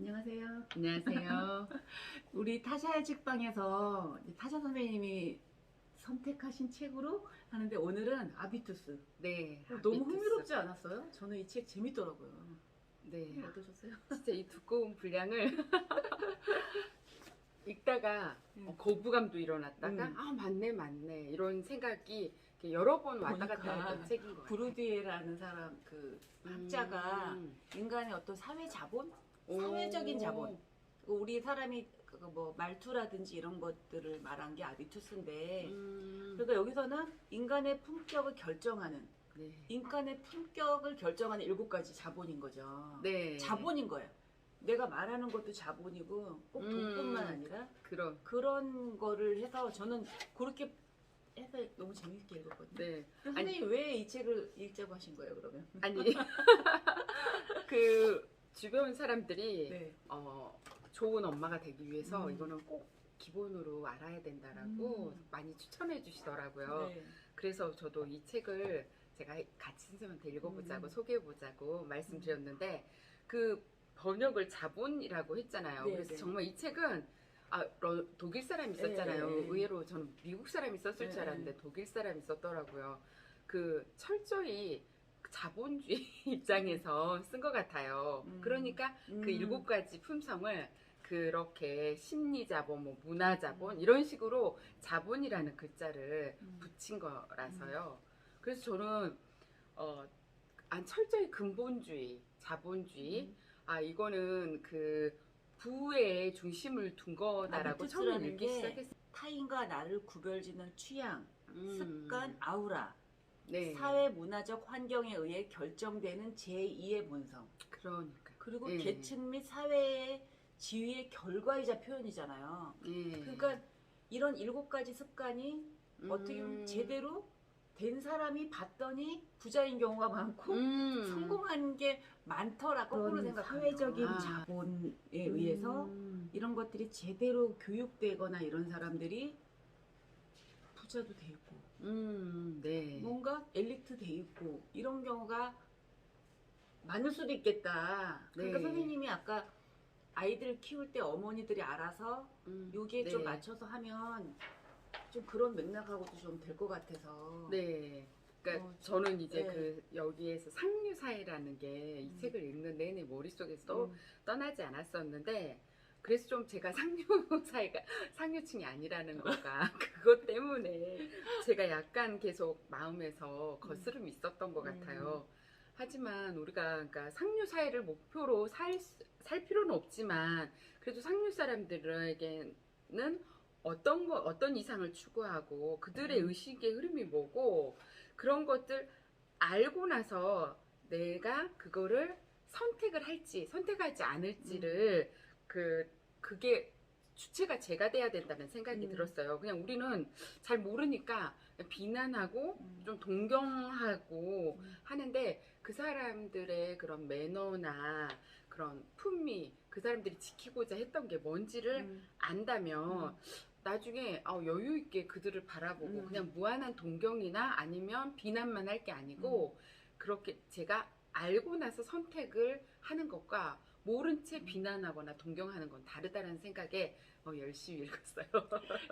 안녕하세요. 안녕하세요. 우리 타샤의 책방에서 타샤 선생님이 선택하신 책으로 하는데 오늘은 아비투스. 네, 너무 아비투스. 흥미롭지 않았어요? 저는 이 책 재밌더라고요. 네, 어떠셨어요? 진짜 이 두꺼운 분량을 읽다가 음. 거부감도 일어났다가 맞네 이런 생각이 이렇게 여러 번 왔다 갔다 보니까 했던 책인 것 같아요. 브루디에라는 사람 그 학자가 인간의 어떤 사회 자본, 사회적인 자본, 우리 사람이 뭐 말투라든지 이런 것들을 말한 게 아비투스인데, 그러니까 여기서는 인간의 품격을 결정하는 네. 인간의 품격을 결정하는 7가지 자본인 거죠. 네. 자본인 거예요. 내가 말하는 것도 자본이고 꼭 돈뿐만 아니라 그런 거를 해서 저는 그렇게 해서 너무 재밌게 읽었거든요. 네. 선생님 왜 이 책을 읽자고 하신 거예요, 그러면? 아니 그 주변 사람들이 네. 좋은 엄마가 되기 위해서 음. 이거는 꼭 기본으로 알아야 된다라고 많이 추천해 주시더라고요. 네. 그래서 저도 이 책을 제가 같이 선생님한테 읽어보자고 소개해보자고 말씀드렸는데 그 번역을 자본이라고 했잖아요. 네, 그래서 네. 정말 이 책은 독일 사람이 썼잖아요. 네. 의외로 저는 미국 사람이 썼을 줄 알았는데 독일 사람이 썼더라고요. 그 철저히 자본주의 입장에서 쓴 것 같아요. 그러니까 그 7가지 품성을 그렇게 심리자본, 뭐 문화자본 이런 식으로 자본이라는 글자를 붙인 거라서요. 그래서 저는 철저히 근본주의, 자본주의, 이거는 그 부의 중심을 둔 거다라고 처음에 아비투스라는 읽기 게 시작했어요. 타인과 나를 구별짓는 취향, 습관, 아우라, 네. 사회 문화적 환경에 의해 결정되는 제2의 본성. 그러니까. 그리고 네. 계층 및 사회의 지위의 결과이자 표현이잖아요. 네. 그러니까 이런 7가지 습관이 어떻게 보면 제대로 된 사람이 봤더니 부자인 경우가 많고 성공한 게 많더라고. 거꾸로 생각하면 사회적인 자본에 의해서 이런 것들이 제대로 교육되거나 이런 사람들이 부자도 돼 있고 네. 뭔가 엘리트 돼 있고 이런 경우가 많을 수도 있겠다. 그러니까 네. 선생님이 아까 아이들 키울 때 어머니들이 알아서 여기에 좀 네. 맞춰서 하면 좀 그런 맥락하고도 좀 될 것 같아서. 네. 그러니까 저는 이제 그 여기에서 상류사회라는 게 이 책을 읽는 내내 머릿속에서 떠나지 않았었는데, 그래서 좀 제가 상류사회가 상류층이 아니라는 거가 그것 때문에 제가 약간 계속 마음에서 거스름이 있었던 것 같아요. 하지만 우리가 그러니까 상류 사회를 목표로 살 필요는 없지만 그래도 상류 사람들에게는 어떤 이상을 추구하고 그들의 의식의 흐름이 뭐고 그런 것들 알고 나서 내가 그거를 선택을 할지 선택하지 않을지를 그게 주체가 제가 돼야 된다는 생각이 들었어요. 그냥 우리는 잘 모르니까 비난하고 좀 동경하고 하는데 그 사람들의 그런 매너나 그런 품위, 그 사람들이 지키고자 했던 게 뭔지를 안다면 나중에 여유 있게 그들을 바라보고 그냥 무한한 동경이나 아니면 비난만 할 게 아니고 그렇게 제가 알고 나서 선택을 하는 것과 모른 채 비난하거나 동경하는 건 다르다는 생각에 열심히 읽었어요.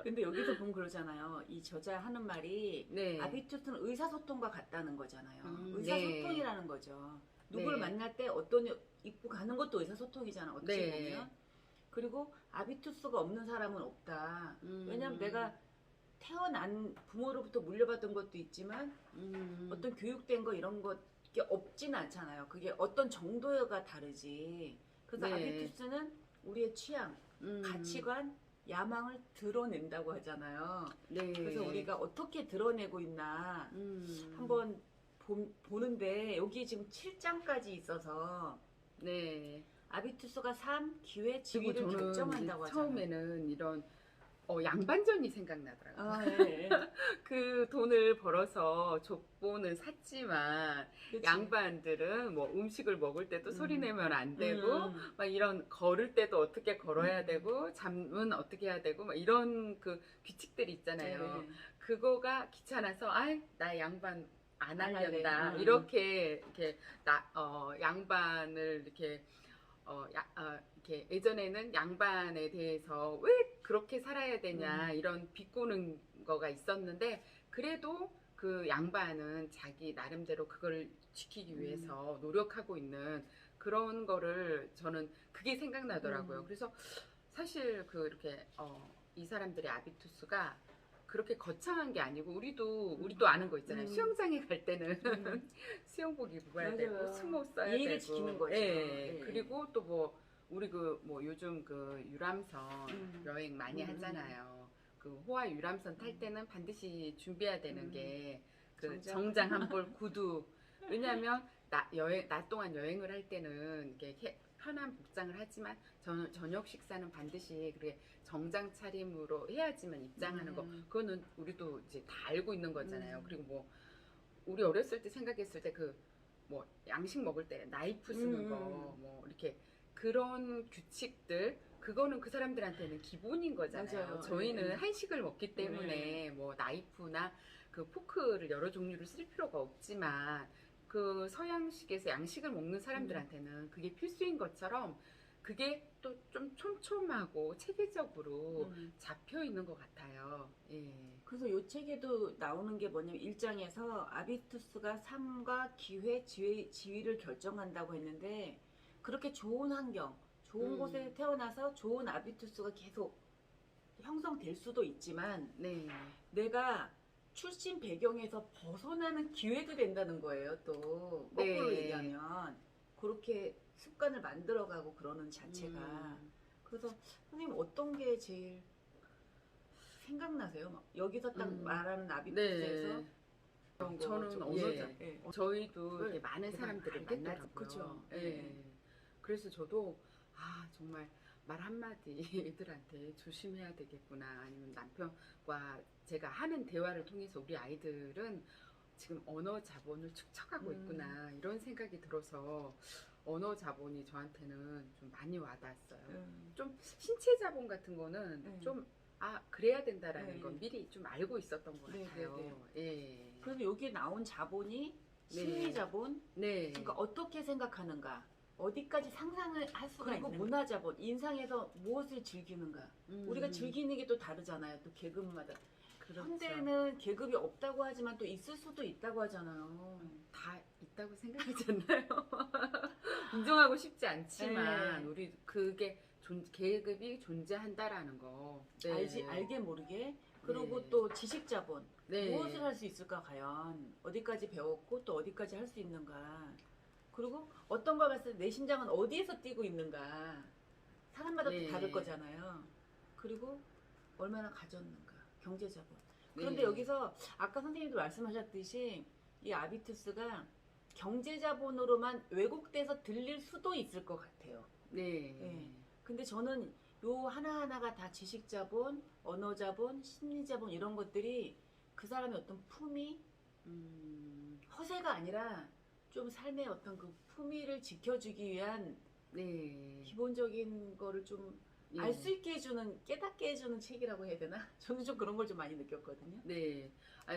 근데 여기서 보면 그러잖아요. 이 저자 하는 말이 네. 아비투스는 의사소통과 같다는 거잖아요. 네. 의사소통이라는 거죠. 누구를 만날 때 어떤 입고 가는 것도 의사소통이잖아. 어찌 보면. 그리고 아비투스가 없는 사람은 없다. 왜냐면 내가 태어난 부모로부터 물려받은 것도 있지만 어떤 교육된 거 이런 것 게 없진 않잖아요. 그게 어떤 정도가 다르지. 그래서 아비투스는 우리의 취향, 가치관, 야망을 드러낸다고 하잖아요. 그래서 우리가 어떻게 드러내고 있나 한번 보는데 여기 지금 7장까지 있어서 아비투스가 삶, 기회, 지위를 결정한다고 하잖아요. 처음에는 이런 양반전이 생각나더라고요. 네. 그 돈을 벌어서 족보는 샀지만 그치. 양반들은 뭐 음식을 먹을 때도 소리 내면 안 되고 막 이런 걸을 때도 어떻게 걸어야 되고 잠은 어떻게 해야 되고 막 이런 그 규칙들이 있잖아요. 그거가 귀찮아서 나 양반 안 하련다 이렇게 양반을 이렇게 이렇게 예전에는 양반에 대해서 왜 그렇게 살아야 되냐 이런 비꼬는 거가 있었는데 그래도 그 양반은 자기 나름대로 그걸 지키기 위해서 노력하고 있는 그런 거를 저는 그게 생각나더라고요. 그래서 사실 그 이렇게 이 사람들의 아비투스가 그렇게 거창한 게 아니고 우리도 아는 거 있잖아요. 수영장에 갈 때는 수영복 입어야 되고 수모 써야 예의를 되고 지키는 거죠. 예. 예. 그리고 또 뭐 우리 그 뭐 요즘 그 유람선 여행 많이 하잖아요. 그 호화 유람선 탈 때는 반드시 준비해야 되는 게 그 정장 한 벌, 구두. 왜냐하면 낮 동안 여행을 할 때는 이렇게 편한 복장을 하지만 저녁 식사는 반드시 그렇게 정장 차림으로 해야지만 입장하는 거. 그거는 우리도 이제 다 알고 있는 거잖아요. 그리고 뭐 우리 어렸을 때 생각했을 때 그 뭐 양식 먹을 때 나이프 쓰는 거 뭐 이렇게 그런 규칙들 그거는 그 사람들한테는 기본인 거잖아요. 맞아요. 저희는 한식을 먹기 때문에 뭐 나이프나 그 포크를 여러 종류를 쓸 필요가 없지만 그 서양식에서 양식을 먹는 사람들한테는 그게 필수인 것처럼 그게 또 좀 촘촘하고 체계적으로 잡혀 있는 것 같아요. 예. 그래서 이 책에도 나오는 게 뭐냐면 1장에서 아비투스가 삶과 기회, 지위를 결정한다고 했는데 그렇게 좋은 환경, 좋은 곳에 태어나서 좋은 아비투스가 계속 형성될 수도 있지만 네. 내가 출신 배경에서 벗어나는 기회도 된다는 거예요. 또 거꾸로 네. 얘기하면 그렇게 습관을 만들어가고 그러는 자체가 그래서 선생님 어떤 게 제일 생각나세요? 막 여기서 딱 말하는 아비투스에서 네. 그런 거 저는 좀, 저희도 이렇게 네. 많은 사람들을 알겠더라고요. 만나잖아요. 그쵸. 예. 네. 그래서 저도 정말 말 한마디 애들한테 조심해야 되겠구나. 아니면 남편과 제가 하는 대화를 통해서 우리 아이들은 지금 언어 자본을 축적하고 있구나. 이런 생각이 들어서 언어 자본이 저한테는 좀 많이 와닿았어요. 좀 신체 자본 같은 거는 좀 그래야 된다라는 건 미리 좀 알고 있었던 것 같아요. 예. 그래서 여기 나온 자본이 심리 자본, 네. 그러니까 어떻게 생각하는가, 어디까지 상상을 할 수가 그리고 있는 문화 자본, 인상에서 무엇을 즐기는가. 우리가 즐기는 게 또 다르잖아요. 또 계급마다. 그렇죠. 현대에는 계급이 없다고 하지만 또 있을 수도 있다고 하잖아요. 다 있다고 생각하지 않나요? 인정하고 싶지 않지만 우리 그게 계급이 존재한다라는 거 알게 모르게. 그리고 네. 또 지식 자본, 네. 무엇을 할 수 있을까 과연, 어디까지 배웠고 또 어디까지 할 수 있는가. 그리고 어떤 걸 봤을 때 내 심장은 어디에서 뛰고 있는가. 사람마다 또 다를 거잖아요. 그리고 얼마나 가졌는가. 경제 자본. 그런데 여기서 아까 선생님도 말씀하셨듯이 이 아비투스가 경제 자본으로만 왜곡돼서 들릴 수도 있을 것 같아요. 네. 근데 저는 요 하나하나가 다 지식 자본, 언어 자본, 심리 자본 이런 것들이 그 사람의 어떤 품위, 허세가 아니라 좀 삶의 어떤 그 품위를 지켜주기 위한 기본적인 거를 좀 알 수 있게 해주는, 깨닫게 해주는 책이라고 해야 되나? 저는 좀 그런 걸 좀 많이 느꼈거든요. 네.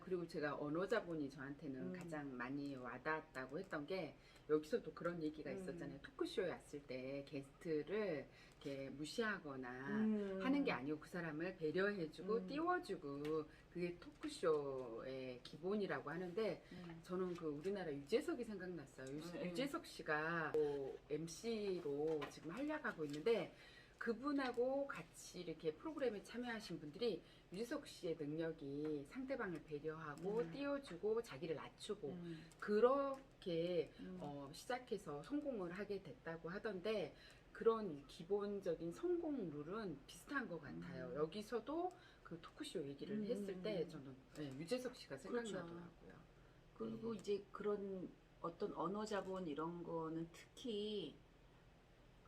그리고 제가 언어 자본이 저한테는 가장 많이 와닿았다고 했던 게 여기서도 그런 얘기가 있었잖아요. 토크쇼에 왔을 때 게스트를 이렇게 무시하거나 하는 게 아니고 그 사람을 배려해주고 띄워주고 그게 토크쇼의 기본이라고 하는데 저는 그 우리나라 유재석이 생각났어요. 유재석 씨가 MC로 지금 활약하고 있는데 그분하고 같이 이렇게 프로그램에 참여하신 분들이 유재석 씨의 능력이 상대방을 배려하고 띄워주고 자기를 낮추고 그렇게 시작해서 성공을 하게 됐다고 하던데 그런 기본적인 성공 룰은 비슷한 것 같아요. 여기서도 그 토크쇼 얘기를 했을 때 저는 유재석 씨가 생각나더라고요. 그리고 이제 그런 어떤 언어 자본 이런 거는 특히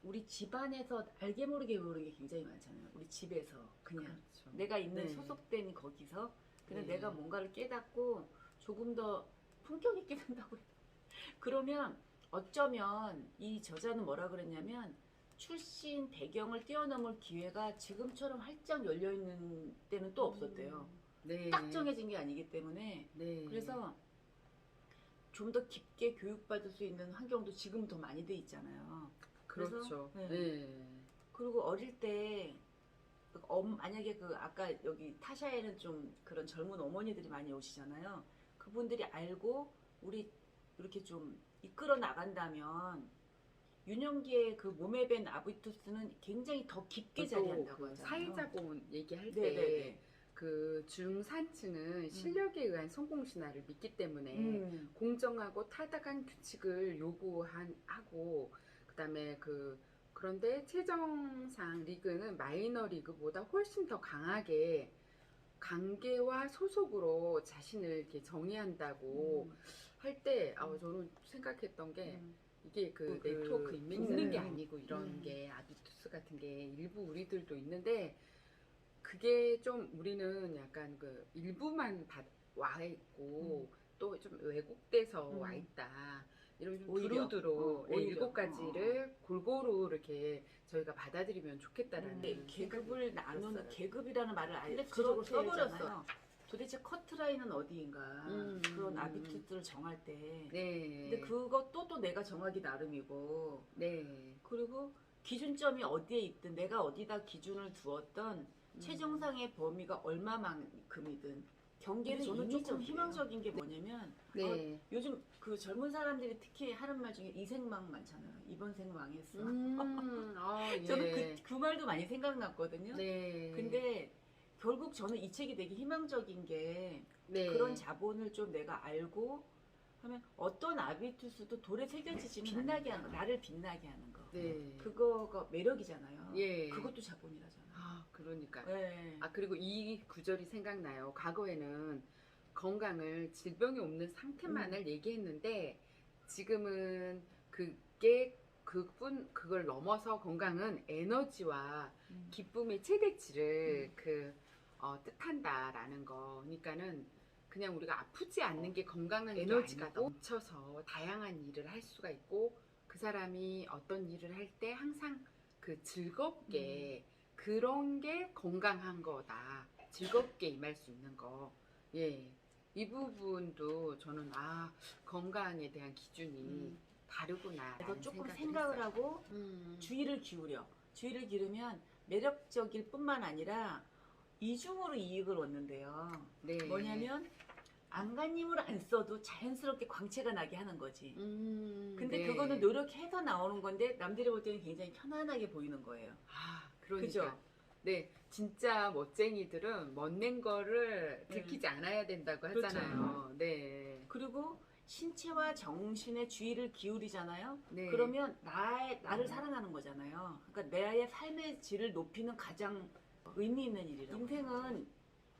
우리 집안에서 알게 모르게 배우는 게 굉장히 많잖아요. 우리 집에서 그냥 그렇죠. 내가 있는 소속된 거기서 그냥 내가 뭔가를 깨닫고 조금 더 품격 있게 된다고 해요. 그러면 어쩌면 이 저자는 뭐라 그랬냐면 출신 배경을 뛰어넘을 기회가 지금처럼 활짝 열려 있는 때는 또 없었대요. 딱 정해진 게 아니기 때문에 그래서 좀 더 깊게 교육받을 수 있는 환경도 지금 더 많이 돼 있잖아요. 그렇죠. 네. 네. 그리고 어릴 때 만약에 그 아까 여기 타샤에는 좀 그런 젊은 어머니들이 많이 오시잖아요. 그분들이 알고 우리 이렇게 좀 이끌어 나간다면 유년기에 그 몸에 밴 아비투스는 굉장히 더 깊게 자리한다고 그 하잖아요. 사회자본 얘기할 네네네. 때 그 중산층은 실력에 의한 성공 신화를 믿기 때문에 공정하고 타당한 규칙을 요구하고 그다음에 그런데 최정상 리그는 마이너 리그보다 훨씬 더 강하게 관계와 소속으로 자신을 이렇게 정의한다고 할 때 저는 생각했던 게 이게 그 네트워크 인맥 있는 게 아니고 이런 게 아비투스 같은 게 일부 우리들도 있는데 그게 좀 우리는 약간 그 일부만 와 있고 또 좀 왜곡돼서 와 있다. 이런 좀 오히려, 두루두루 오히려. 7가지를 골고루 이렇게 저희가 받아들이면 좋겠다라는 계급을 나누는 들었어요. 계급이라는 말을 아예 근데 구체적으로 그렇게 써버렸어요. 도대체 커트라인은 어디인가 그런 음. 아비투스를 정할 때. 네. 근데 그것도 또 내가 정하기 나름이고. 네. 그리고 기준점이 어디에 있든 내가 어디다 기준을 두었던 최정상의 범위가 얼마만큼이든 경계는 저는 조금 희망적인 게 뭐냐면 네. 요즘 그 젊은 사람들이 특히 하는 말 중에 이생망 많잖아요. 이번 생 망했어. 예. 저는 그 말도 많이 생각났거든요. 네. 근데 결국 저는 이 책이 되게 희망적인 게 네. 그런 자본을 좀 내가 알고 하면 어떤 아비투스도 돌에 새겨지지는 빛나게 하는 거, 나를 빛나게 하는 거. 네. 그거가 매력이잖아요. 예. 그것도 자본이라잖아요. 그러니까. 네. 그리고 이 구절이 생각나요. 과거에는 건강을 질병이 없는 상태만을 얘기했는데 지금은 그걸 넘어서 건강은 에너지와 기쁨의 최대치를 뜻한다라는 거. 그러니까는 그냥 우리가 아프지 않는 게 건강한 에너지가 넘쳐서 다양한 일을 할 수가 있고 그 사람이 어떤 일을 할 때 항상 그 즐겁게 그런 게 건강한 거다. 즐겁게 임할 수 있는 거. 예. 이 부분도 저는 건강에 대한 기준이 다르구나. 그래서 조금 생각을 하고 주의를 기울이면 매력적일 뿐만 아니라 이중으로 이익을 얻는데요. 네. 뭐냐면 안간힘을 안 써도 자연스럽게 광채가 나게 하는 거지. 근데 네. 그거는 노력해서 나오는 건데 남들이 볼 때는 굉장히 편안하게 보이는 거예요. 그러니까. 그죠? 네, 진짜 멋쟁이들은 멋낸 거를 들키지 않아야 된다고 하잖아요. 그렇죠. 네. 그리고 신체와 정신의 주의를 기울이잖아요. 네. 그러면 나를 사랑하는 거잖아요. 그러니까 나의 삶의 질을 높이는 가장 의미 있는 일이라고. 인생은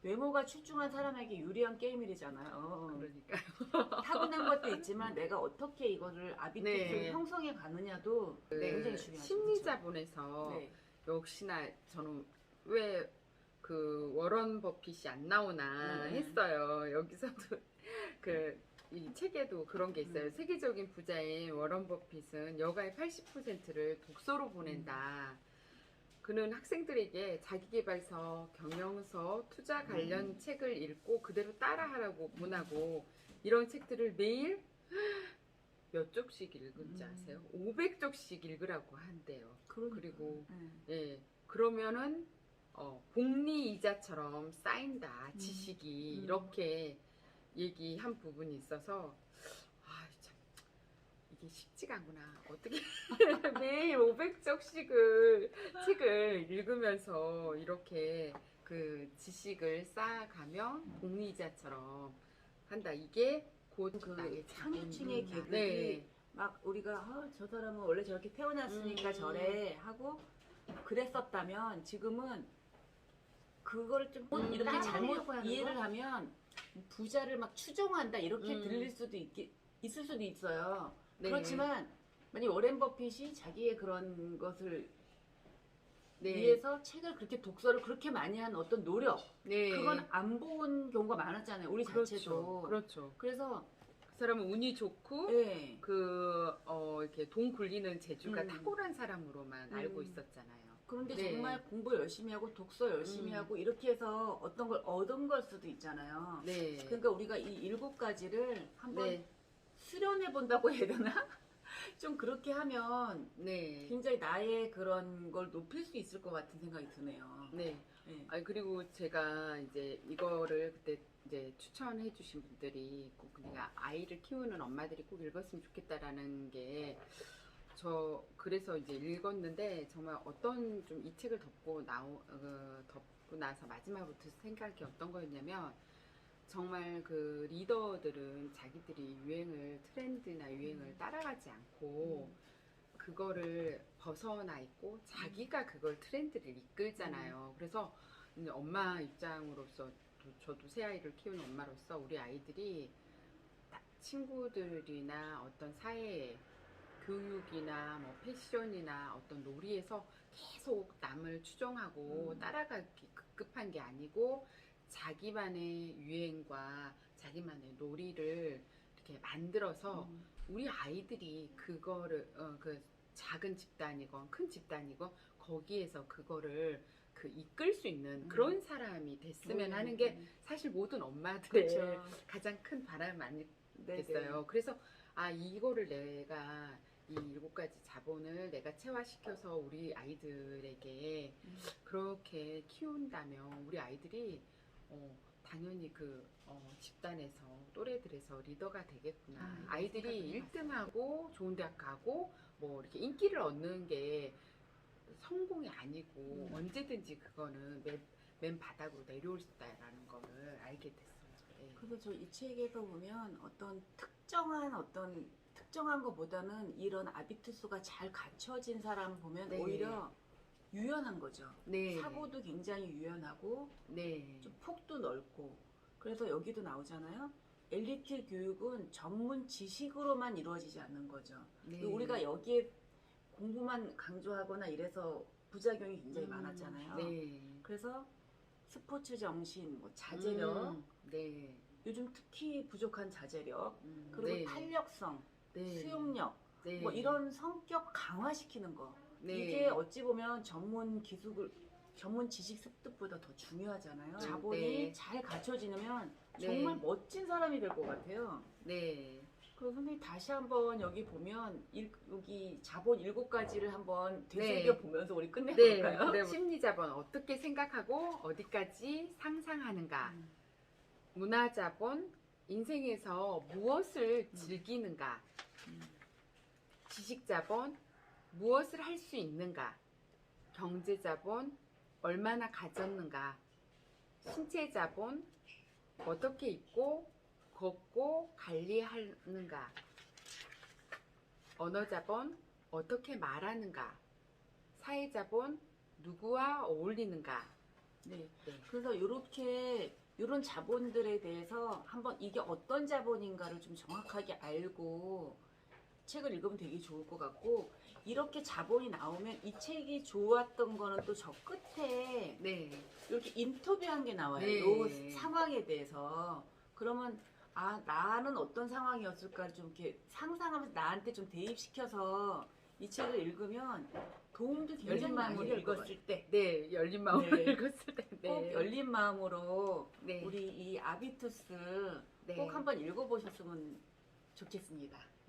외모가 출중한 사람에게 유리한 게임이잖아요. 그러니까. 타고난 것도 있지만 내가 어떻게 이거를 아비투스를 형성해 가느냐도 굉장히 중요하죠. 심리자본에서 네. 역시나 저는 왜 그 워런 버핏이 안 나오나 했어요. 여기서도 이 책에도 그런 게 있어요. 세계적인 부자인 워런 버핏은 여가의 80%를 독서로 보낸다. 그는 학생들에게 자기계발서, 경영서, 투자 관련 책을 읽고 그대로 따라하라고 권하고 이런 책들을 매일 몇 쪽씩 읽은지 아세요? 500쪽씩 읽으라고 한대요. 그리고 그러면은 복리이자처럼 쌓인다 지식이 이렇게 얘기한 부분이 있어서 참 이게 쉽지가 않구나. 어떻게 매일 500쪽씩을 책을 읽으면서 이렇게 그 지식을 쌓아가면 복리이자처럼 한다. 이게 곧 그 상류층의 계급이 막 우리가 저 사람은 원래 저렇게 태어났으니까 저래 하고 그랬었다면 지금은 그걸 좀 이렇게 잘못 이해를 하면 부자를 막 추종한다 이렇게 들릴 수도 있을 수도 있어요. 그렇지만 만약 워렌 버핏이 자기의 그런 것을 위해서 책을 그렇게 독서를 그렇게 많이 한 어떤 노력 그건 안 본 경우가 많았잖아요. 우리 자체도. 그렇죠. 그래서 그 사람은 운이 좋고 이렇게 돈 굴리는 재주가 탁월한 사람으로만 알고 있었잖아요. 그런데 정말 공부 열심히 하고 독서 열심히 하고 이렇게 해서 어떤 걸 얻은 걸 수도 있잖아요. 그러니까 우리가 이 7가지를 한번 수련해 본다고 해야 되나? 좀 그렇게 하면 네. 굉장히 나의 그런 걸 높일 수 있을 것 같은 생각이 드네요. 네. 네. 아니, 그리고 제가 이제 이거를 그때 이제 추천해 주신 분들이 꼭 그냥 아이를 키우는 엄마들이 꼭 읽었으면 좋겠다라는 게, 그래서 이제 읽었는데 정말 어떤 좀 이 책을 덮고 나서 마지막으로 든 생각이 어떤 거였냐면, 정말 그 리더들은 자기들이 트렌드나 유행을 따라가지 않고 그거를 벗어나 있고 자기가 그걸 트렌드를 이끌잖아요. 그래서 이제 엄마 입장으로서 저도 새 아이를 키우는 엄마로서 우리 아이들이 친구들이나 어떤 사회 교육이나 뭐 패션이나 어떤 놀이에서 계속 남을 추종하고 따라가기 급급한 게 아니고 자기만의 유행과 자기만의 놀이를 이렇게 만들어서 우리 아이들이 그거를 그 작은 집단이건 큰 집단이건 거기에서 그거를 그 이끌 수 있는 그런 사람이 됐으면 하는 게 사실 모든 엄마들의 그렇죠. 가장 큰 바람 네네. 아니겠어요. 그래서 이거를 내가 이 7가지 자본을 내가 체화시켜서 우리 아이들에게 그렇게 키운다면 우리 아이들이 당연히 집단에서 또래들에서 리더가 되겠구나. 아이들이 1등하고 좋은 대학 가고 뭐 이렇게 인기를 얻는 게 성공이 아니고 언제든지 그거는 맨 바닥으로 내려올 수 있다라는 거를 알게 됐어요. 네. 그래서 저 이 책에서 보면 특정한 것보다는 이런 아비투스가 잘 갖춰진 사람 보면 네. 오히려 유연한 거죠. 네. 사고도 굉장히 유연하고 네. 좀 폭도 넓고. 그래서 여기도 나오잖아요. 엘리트 교육은 전문 지식으로만 이루어지지 않는 거죠. 네. 우리가 여기에 공부만 강조하거나 이래서 부작용이 굉장히 많았잖아요. 네. 그래서 스포츠 정신, 뭐 자제력, 네. 요즘 특히 부족한 자제력, 그리고 네. 탄력성, 네. 수용력, 네. 뭐 이런 성격 강화시키는 거. 네. 이게 어찌 보면 전문 지식 습득보다 더 중요하잖아요. 자본이 네. 잘 갖춰지면 네. 정말 멋진 사람이 될 것 같아요. 네. 그리고 선생님 다시 한번 여기 보면 여기 자본 7가지를 한번 네. 되새겨 보면서 우리 네. 끝내볼까요? 네. 심리자본 어떻게 생각하고 어디까지 상상하는가. 문화자본 인생에서 무엇을 즐기는가. 지식자본 무엇을 할 수 있는가. 경제자본 얼마나 가졌는가. 신체자본 어떻게 입고 걷고 관리하는가. 언어자본 어떻게 말하는가. 사회자본 누구와 어울리는가. 네. 네. 그래서 이런 자본들에 대해서 한번 이게 어떤 자본인가를 좀 정확하게 알고 책을 읽으면 되게 좋을 것 같고, 이렇게 자본이 나오면 이 책이 좋았던 거는 또 저 끝에 네. 이렇게 인터뷰한 게 나와요. 네. 이 상황에 대해서. 그러면 나는 어떤 상황이었을까 좀 이렇게 상상하면서 나한테 좀 대입시켜서 이 책을 읽으면 도움도 굉장히 열린 많이 마음으로 될 것 읽었을 같아요. 때. 네. 열린 마음으로 네. 읽었을 때. 네. 꼭 열린 마음으로 네. 우리 이 아비투스 네. 꼭 한번 읽어보셨으면 좋겠습니다.